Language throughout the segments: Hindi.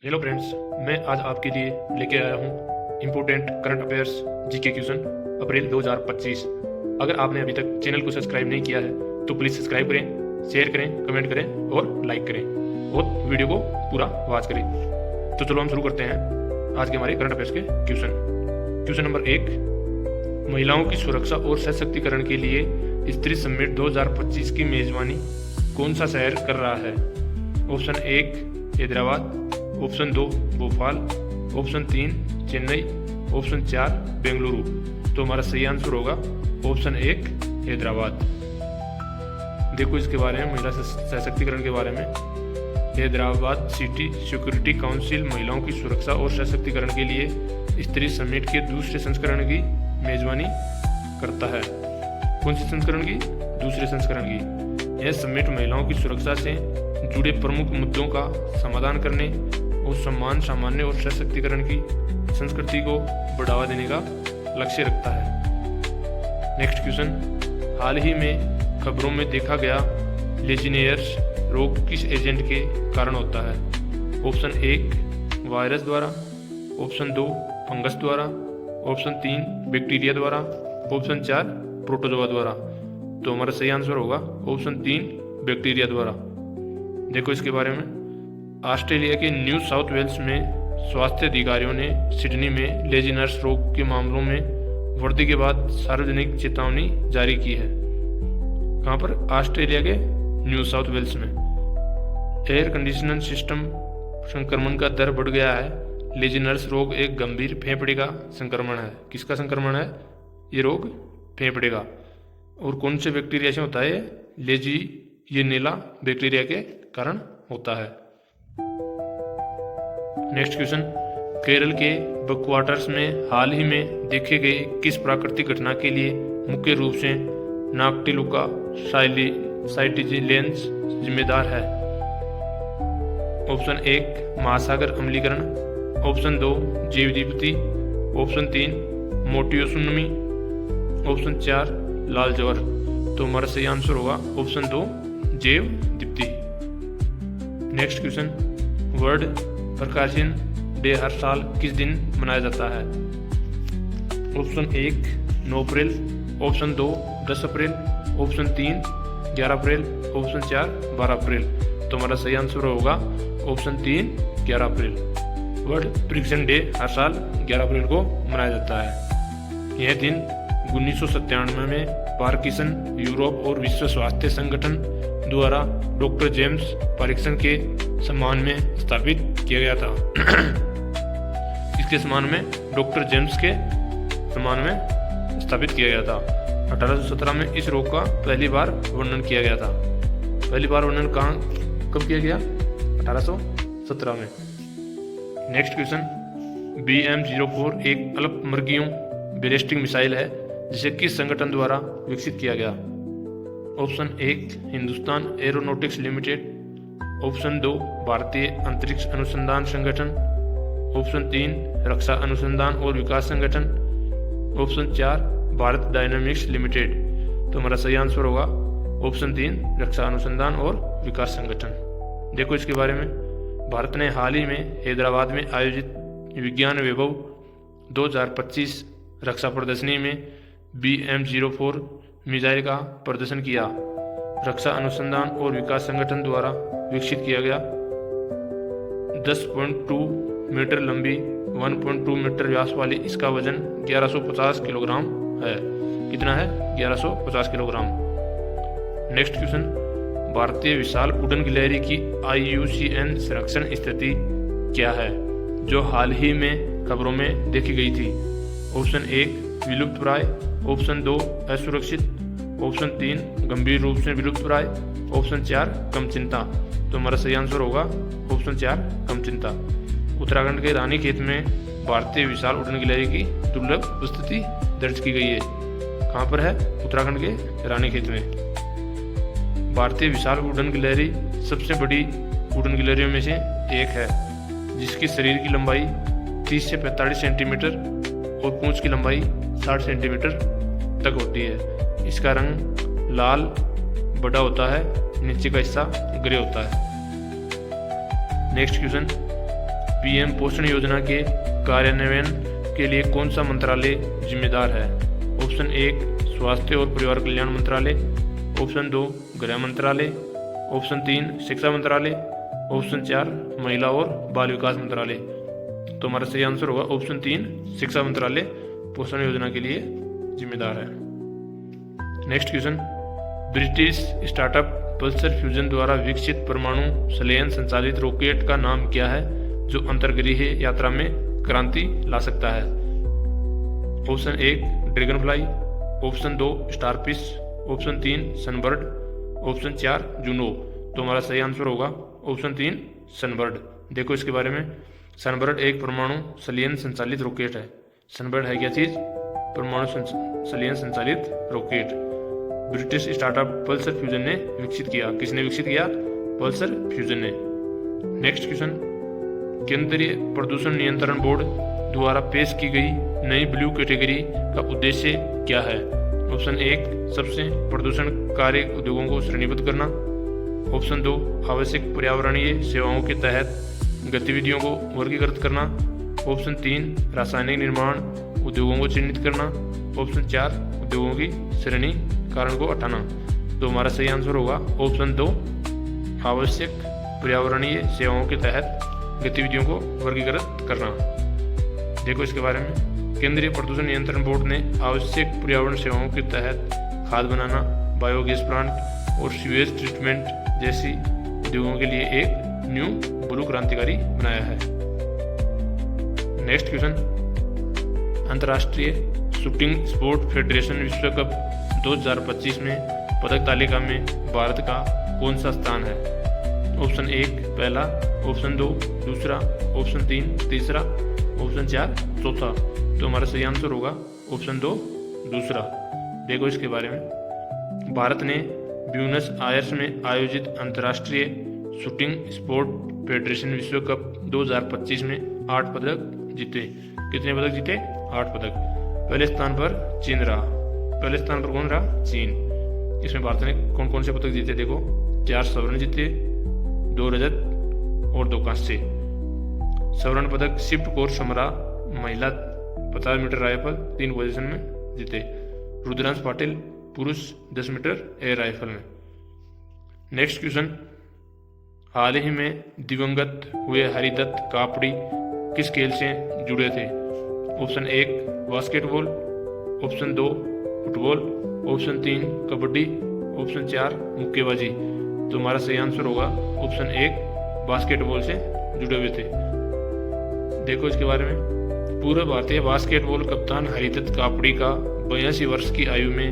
हेलो फ्रेंड्स, मैं आज आपके लिए लेके आया हूँ important current affairs GK question April 2025। अगर आपने अभी तक चैनल को सब्सक्राइब नहीं किया है तो प्लीज़ सब्सक्राइब करें, शेयर करें, कमेंट करें और लाइक करें और वीडियो को पूरा वॉच करें। तो चलो हम शुरू करते हैं आज के हमारे करंट अफेयर्स के क्वेश्चन नंबर 1, महिलाओं की सुरक्षा और सशक्तिकरण के लिए स्त्री समिट 2025 की मेजबानी कौन सा शहर कर रहा है? Option 1 Hyderabad, option 2 Bhopal, option 3 Chennai, option 4 Bengaluru. तो हमारा सही आंसर होगा ऑप्शन 1 हैदराबाद। देखो इसके बारे में, महिला सशक्तिकरण के बारे में। हैदराबाद सिटी सिक्योरिटी काउंसिल महिलाओं की सुरक्षा और सशक्तिकरण के लिए स्त्री समिट के दूसरे संस्करण की मेजबानी करता है। कौन से संस्करण की? दूसरे संस्करण की। यह समिट महिलाओं की सुरक्षा से जुड़े प्रमुख मुद्दों का समाधान करने और सम्मान, सामान्य और सशक्तिकरण की संस्कृति को बढ़ावा देने का लक्ष्य रखता है। नेक्स्ट क्वेश्चन, हाल ही में खबरों में देखा गया लेजिनियर्स रोग किस एजेंट के कारण होता है? ऑप्शन 1 वायरस द्वारा, ऑप्शन 2 फंगस द्वारा, ऑप्शन 3 बैक्टीरिया द्वारा, ऑप्शन 4 प्रोटोजोआ द्वारा। तो हमारा सही आंसर होगा ऑप्शन 3 बैक्टीरिया द्वारा। देखो इसके बारे में, ऑस्ट्रेलिया के न्यू साउथ वेल्स में स्वास्थ्य अधिकारियों ने सिडनी में लेजिनर्स रोग के मामलों में वृद्धि के बाद सार्वजनिक चेतावनी जारी की है। कहाँ पर? ऑस्ट्रेलिया के न्यू साउथ वेल्स में। एयर कंडीशनर सिस्टम संक्रमण का दर बढ़ गया है। लेजिनर्स रोग एक गंभीर फेफड़े का संक्रमण है। किसका संक्रमण है ये रोग? फेफड़े का। और कौन से बैक्टीरिया से होता है ये नीला बैक्टीरिया के कारण होता है। नेक्स्ट क्वेश्चन, केरल के बैकवाटर्स में हाल ही में देखे गए किस प्राकृतिक घटना के लिए मुख्य रूप से नाक्टिलुका साइटिजिलेंस जिम्मेदार है? ऑप्शन 1 महासागर अम्लीकरण, ऑप्शन 2 जैव दीप्ति, ऑप्शन 3 मोटियोसुनामी, ऑप्शन 4 लाल ज्वर। तो हमारा सही आंसर होगा ऑप्शन 2 जैव दीप्ति। नेक्स्ट क्वेश्चन, वर्ल्ड प्रकाशन डे हर साल किस दिन मनाया जाता है? ऑप्शन 1 9 अप्रैल, ऑप्शन 2 10 अप्रैल, ऑप्शन 3 11 अप्रैल, ऑप्शन 4 12 अप्रैल। तो हमारा सही आंसर होगा ऑप्शन 3 11 अप्रैल। वर्ल्ड प्रकाशन डे हर साल 11 अप्रैल को मनाया जाता है। यह दिन 1997 में पार्किंसन यूरोप और विश्व स्वास्थ्य संगठन द्वारा डॉक्टर जेम्स पार्किंसन के सम्मान में स्थापित किया गया था। इसके सम्मान में डॉक्टर जेम्स के सम्मान में स्थापित किया गया था। 1817 में इस रोग का पहली बार वर्णन किया गया था। पहली बार वर्णन कब किया गया? 1817 में। नेक्स्ट क्वेश्चन, BM-04 एक अल्पमर्गियों बैलिस्टिक मिसाइल है जिसे किस संगठन द्वारा विकसित किया गया? Option 1 Hindustan aeronautics limited, option 2 भारतीय अंतरिक्ष अनुसंधान संगठन, ऑप्शन 3 रक्षा अनुसंधान और विकास संगठन, ऑप्शन 4 भारत डायनामिक्स लिमिटेड। तो हमारा सही आंसर होगा ऑप्शन 3 रक्षा अनुसंधान और विकास संगठन। देखो इसके बारे में, भारत ने हाल ही में हैदराबाद में आयोजित विज्ञान वैभव 2025 रक्षा प्रदर्शनी में BM-04 मिसाइल का प्रदर्शन किया। रक्षा अनुसंधान और विकास संगठन द्वारा विकसित किया गया 10.2 मीटर लंबी 1.2 मीटर व्यास वाली इसका वजन 1150 किलोग्राम है। कितना है? 1150 किलोग्राम। नेक्स्ट क्वेश्चन, भारतीय विशाल उड़न गिलहरी की IUCN संरक्षण स्थिति क्या है जो हाल ही में खबरों में देखी गई थी? ऑप्शन 1 विलुप्त प्राय, ऑप्शन 2 असुरक्षित, ऑप्शन 3 गंभीर रूप से विलुप्त प्राय, ऑप्शन 4 कम चिंता। तो हमारा सही आंसर होगा ऑप्शन 4 कम चिंता। उत्तराखंड के रानीखेत में भारतीय विशाल उड़न गिलहरी की दुर्लभ उपस्थिति दर्ज की गई है। कहाँ पर है? उत्तराखंड के रानीखेत में। भारतीय विशाल उड़न गिलहरी सबसे बड़ी उड़न गिलहरियों में से एक है जिसकी शरीर की लंबाई 30 से 45 सेंटीमीटर और पूंछ की लंबाई 60 सेंटीमीटर तक होती है। इसका रंग लाल बड़ा होता है, नीचे का हिस्सा ग्रे होता है। नेक्स्ट क्वेश्चन, पीएम पोषण योजना के कार्यान्वयन के लिए कौन सा मंत्रालय जिम्मेदार है? ऑप्शन 1 स्वास्थ्य और परिवार कल्याण मंत्रालय, ऑप्शन 2 गृह मंत्रालय, ऑप्शन 3 शिक्षा मंत्रालय, ऑप्शन 4 महिला और बाल विकास मंत्रालय। तो हमारा सही आंसर होगा ऑप्शन 3 शिक्षा मंत्रालय पोषण योजना के लिए जिम्मेदार है। Next question, British startup Pulsar fusion द्वारा विकसित परमाणु संलयन संचालित रॉकेट का नाम क्या है जो अंतर्ग्रहीय यात्रा में क्रांति ला सकता है? Option 1 dragon fly, option 2 starfish, option 3 sunbird, option 4 Juno. तो हमारा सही आंसर होगा ऑप्शन 3 सनबर्ड। देखो इसके बारे में, सनबर्ड एक परमाणु संलयन संचालित रॉकेट है। सनबर्ड है क्या चीज? परमाणु संलयन संचालित rocket. British startup Pulsar fusion ने विकसित किया। किसने विकसित किया? पल्सर फ्यूजन ने। नेक्स्ट क्वेश्चन, केंद्रीय प्रदूषण नियंत्रण बोर्ड द्वारा पेश की गई नई ब्लू कैटेगरी का उद्देश्य क्या है? ऑप्शन 1 सबसे प्रदूषणकारी उद्योगों को श्रेणीबद्ध करना, ऑप्शन 2 आवश्यक पर्यावरणीय सेवाओं के तहत गतिविधियों को वर्गीकृत करना, ऑप्शन 3 रासायनिक निर्माण उद्योगों को चिन्हित करना, ऑप्शन 4 उद्योगों की श्रेणी कारण को हटाना। तो हमारा सही आंसर होगा ऑप्शन 2 आवश्यक पर्यावरणीय सेवाओं के तहत गतिविधियों को वर्गीकृत करना। देखो इसके बारे में, केंद्रीय प्रदूषण नियंत्रण बोर्ड ने आवश्यक पर्यावरण सेवाओं के तहत खाद बनाना, बायोगैस प्लांट और सीवेज ट्रीटमेंट जैसी उद्योगों के लिए एक न्यू ब्लू क्रांतिकारी बनाया है। नेक्स्ट क्वेश्चन, अंतर्राष्ट्रीय शूटिंग स्पोर्ट फेडरेशन विश्व कप 2025 में पदक तालिका में भारत का कौन सा स्थान है? ऑप्शन 1 पहला, ऑप्शन 2 दूसरा, ऑप्शन 3 तीसरा, ऑप्शन 4 चौथा। तो हमारा सही आंसर होगा ऑप्शन 2 दूसरा। देखो इसके बारे में, भारत ने ब्यूनस आयर्स में आयोजित अंतर्राष्ट्रीय शूटिंग स्पोर्ट फेडरेशन विश्व कप 2025 में 8 पदक जीते। कितने पदक जीते? 8 पदक। पहले स्थान पर चीन रहा। पहले स्थान पर कौन रहा? चीन। इसमें भारत ने कौन कौन से पदक जीते? देखो 4 स्वर्ण जीते, 2 रजत और 2 कांस्य। स्वर्ण पदक शिफ्ट कोर समरा महिला 50 मीटर राइफल 3 पोजीशन में जीते। रुद्रांश पाटिल पुरुष 10 मीटर एयर राइफल में। नेक्स्ट क्वेश्चन, हाल ही में दिवंगत हुए हरिदत्त कापड़ी किस खेल से जुड़े थे? Option 1 basketball, option 2 football, option 3 kabaddi, option 4 मुक्केबाजी। तो हमारा सही आंसर होगा ऑप्शन 1 बास्केटबॉल से जुड़े हुए थे। देखो इसके बारे में, पूर्व भारतीय बास्केटबॉल कप्तान हरिदत्त कापड़ी का 82 वर्ष की आयु में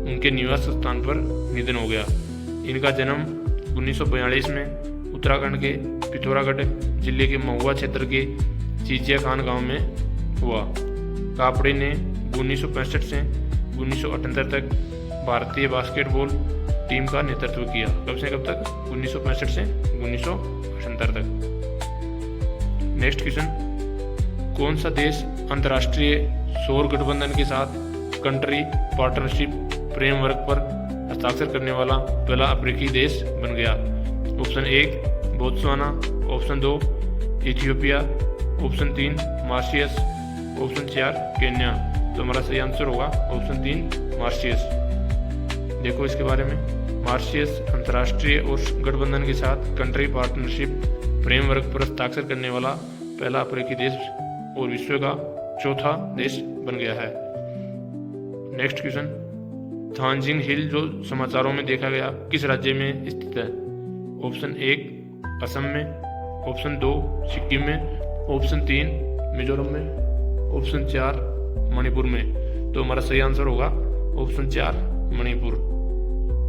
उनके निवास स्थान पर निधन हो गया। इनका जन्म 1942 में उत्तराखंड के पिथौरागढ़ जिले के महुआ क्षेत्र के चीचिया खान गांव में हुआ। कापड़ी ने 1965 से 1978 तक भारतीय बास्केटबॉल टीम का नेतृत्व किया। कब से कब तक? 1965 से 1978 तक। नेक्स्ट क्वेश्चन, कौन सा देश अंतर्राष्ट्रीय सौर गठबंधन के साथ कंट्री पार्टनरशिप फ्रेमवर्क पर हस्ताक्षर करने वाला पहला अफ्रीकी देश बन गया? Option 1 Botswana, option 2 Ethiopia, option 3 Martius, option 4 Kenya. तो हमारा सही आंसर होगा ऑप्शन 3 मार्शियस। देखो इसके बारे में, मार्शियस अंतर्राष्ट्रीय और गठबंधन के साथ कंट्री पार्टनरशिप फ्रेमवर्क पर हस्ताक्षर करने वाला पहला अफ्रीकी देश और विश्व का चौथा देश बन गया है। नेक्स्ट क्वेश्चन, थांजिंग हिल जो समाचारों में देखा गया किस राज्य में स्थित है? ऑप्शन 1 असम में, ऑप्शन 2 सिक्किम में, ऑप्शन 3 मिजोरम में, ऑप्शन 4 मणिपुर में। तो हमारा सही आंसर होगा ऑप्शन 4 मणिपुर।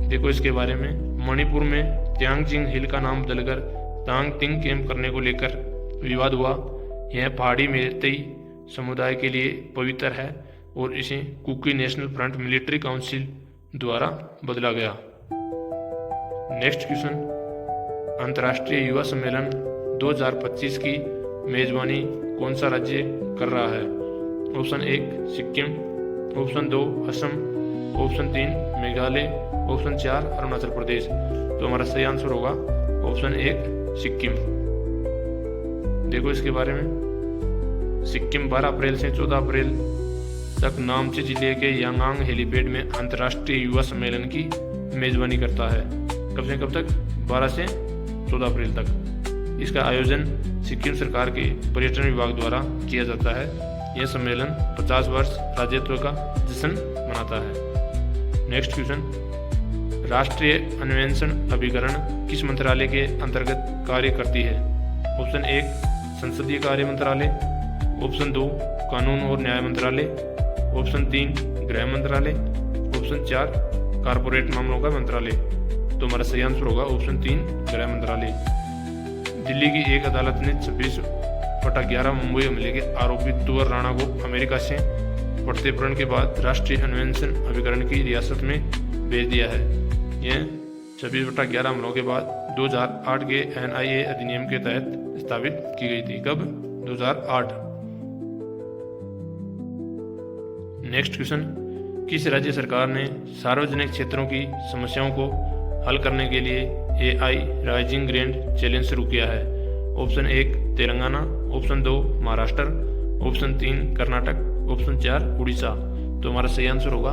देखो इसके बारे में, मणिपुर में त्यांगजिंग हिल का नाम बदलकर तांग तिंग कैंप करने को लेकर विवाद हुआ। यह पहाड़ी मेइतेई समुदाय के लिए पवित्र है और इसे Kuki National Front Military Council द्वारा बदला गया। नेक्स्ट क्वेश्चन, अंतर्राष्ट्रीय युवा सम्मेलन 2025 की मेजबानी कौन सा राज्य कर रहा है? Option 1 Sikkim, option 2 Assam, option 3 Meghalaya, option 4 Arunachal Pradesh. तो हमारा सही आंसर होगा ऑप्शन 1 सिक्किम। देखो इसके बारे में। सिक्किम 12 अप्रैल से 14 अप्रैल तक नामची जिले के यांगांग हेलीपैड में अंतर्राष्ट्रीय युवा सम्मेलन की मेजबानी करता है। कब से कब तक? 12 से 14 अप्रैल तक। इसका आयोजन सिक्किम सरकार के पर्यटन विभाग द्वारा किया जाता है। यह सम्मेलन 50 वर्ष राज्यत्व का जश्न मनाता है। नेक्स्ट क्वेश्चन, राष्ट्रीय अन्वेषण अभिकरण किस मंत्रालय के अंतर्गत कार्य करती है? ऑप्शन 1 संसदीय कार्य मंत्रालय, ऑप्शन 2 कानून और न्याय मंत्रालय, ऑप्शन 3 गृह मंत्रालय, ऑप्शन 4 कारपोरेट मामलों का मंत्रालय। तो हमारा सही आंसर होगा ऑप्शन 3 गृह मंत्रालय। दिल्ली की एक अदालत ने 26/11 मुंबई हमले के आरोपी तुवर राणा को अमेरिका से प्रत्यर्पण के बाद राष्ट्रीय अन्वेषण अभिकरण की रियासत में भेज दिया है। यह 26/11 हमलों के बाद 2008 के NIA अधिनियम के तहत स्थापित की गई थी। कब? 2008। नेक्स्ट क्वेश्चन, किस राज्य सरकार ने सार्वजनिक क्षेत्रों की समस्याओं को हल करने के लिए AI राइजिंग ग्रैंड चैलेंज शुरू किया है? Option 1 Telangana, option 2 Maharashtra, option 3 Karnataka, option 4 Orissa. तो हमारा सही आंसर होगा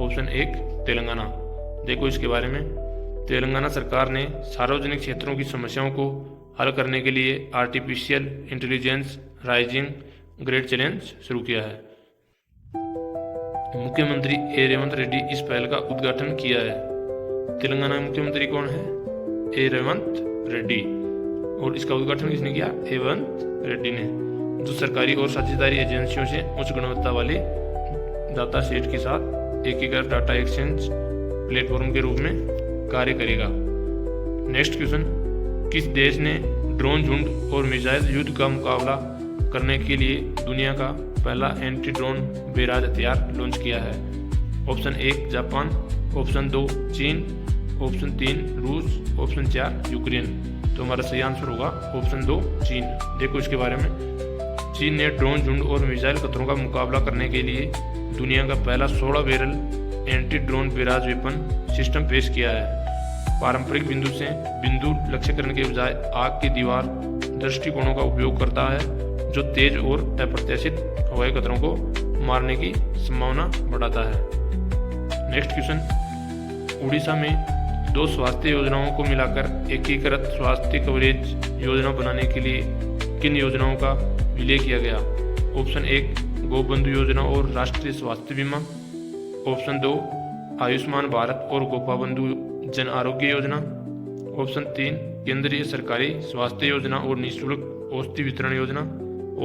ऑप्शन 1 तेलंगाना। देखो इसके बारे में। तेलंगाना सरकार ने सार्वजनिक क्षेत्रों की समस्याओं को हल करने के लिए artificial intelligence rising grade challenge शुरू किया है। मुख्यमंत्री ए रेवंत रेड्डी इस पहल का उद्घाटन किया है। तेलंगाना में मुख्यमंत्री कौन है? ए रेवंत रेड्डी। और इसका उद्घाटन किसने किया? रेवंत रेड्डी ने, जो सरकारी और साझेदारी एजेंसियों से उच्च गुणवत्ता वाले डाटा सेट के साथ एकीकृत डाटा एक्सचेंज प्लेटफॉर्म के रूप में कार्य करेगा। नेक्स्ट क्वेश्चन, किस देश ने ड्रोन झुंड और मिसाइल युद्ध का मुकाबला करने के लिए दुनिया का पहला एंटी ड्रोन बेराज हथियार लॉन्च किया है? ऑप्शन 1 जापान, ऑप्शन 2 चीन, ऑप्शन 3 रूस, ऑप्शन 4 यूक्रेन। तो हमारा सही आंसर होगा ऑप्शन 2 चीन। देखो इसके बारे में। चीन ने ड्रोन झुंड और मिसाइल खतरों का मुकाबला करने के लिए दुनिया का पहला 16 barrel anti drone barrage weapon system पेश किया है। पारंपरिक बिंदु लक्ष्यकरण के बजाय आग की दीवार दृष्टिकोणों का उपयोग करता है, जो तेज और अप्रत्याशित हवाई खतरों को मारने की संभावना बढ़ाता है। नेक्स्ट क्वेश्चन, उड़ीसा में 2 स्वास्थ्य योजनाओं को मिलाकर एकीकृत स्वास्थ्य कवरेज योजना बनाने के लिए किन योजनाओं का विलय किया गया? ऑप्शन 1 गोबंधु योजना और राष्ट्रीय स्वास्थ्य बीमा, ऑप्शन 2 आयुष्मान भारत और गोपाबंधु जन आरोग्य योजना, ऑप्शन 3 केंद्रीय सरकारी स्वास्थ्य योजना और निःशुल्क औषधि वितरण योजना,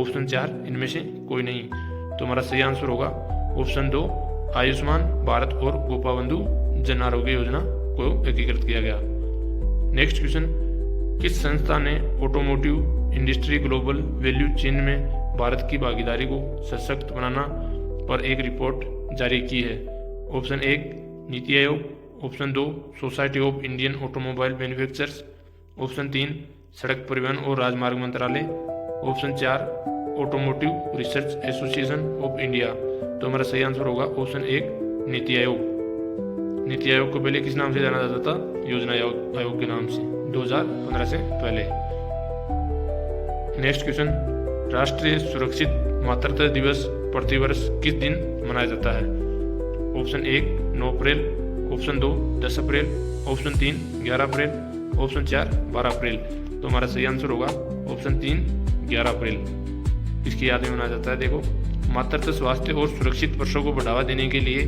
ऑप्शन 4 इनमें से कोई नहीं। तो हमारा सही आंसर होगा ऑप्शन 2 आयुष्मान भारत और गोपाबंधु जन आरोग्य योजना को एकीकृत किया गया। नेक्स्ट क्वेश्चन, किस संस्था ने automotive industry global value chain में भारत की भागीदारी को सशक्त बनाना पर एक रिपोर्ट जारी की है? Option 1 NITI Aayog, option 2 society of Indian automobile manufacturers, option 3 सड़क परिवहन और राजमार्ग मंत्रालय, option 4 automotive research association of India. तो हमारा सही आंसर होगा ऑप्शन 1 नीति आयोग। नीति आयोग को पहले किस नाम से जाना जाता था? योजना आयोग के नाम से, 2015 से पहले। नेक्स्ट क्वेश्चन, राष्ट्रीय सुरक्षित मातृत्व दिवस प्रतिवर्ष किस दिन मनाया जाता है? ऑप्शन 1 9 अप्रैल, ऑप्शन 2 10 अप्रैल, ऑप्शन 3 11 अप्रैल, ऑप्शन 4 12 अप्रैल। तो हमारा सही आंसर होगा ऑप्शन 3 11 अप्रैल। इसकी याद में मनाया जाता है। देखो, मातृत्व स्वास्थ्य और सुरक्षित प्रसव को बढ़ावा देने के लिए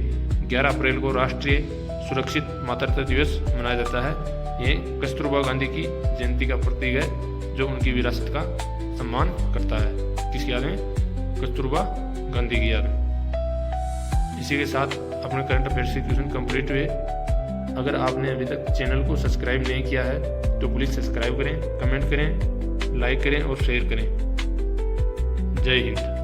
11 अप्रैल को राष्ट्रीय सुरक्षित मातृत्व दिवस मनाया जाता है। ये कस्तूरबा गांधी की जयंती का प्रतीक है, जो उनकी विरासत का सम्मान करता है। किसकी याद में? कस्तूरबा गांधी की याद में। इसी के साथ अपने करंट अफेयर्स के क्वेश्चन कंप्लीट हुए। अगर आपने अभी तक चैनल को सब्सक्राइब नहीं किया है तो प्लीज़ सब्सक्राइब करें, कमेंट करें, लाइक करें और शेयर करें। जय हिंद।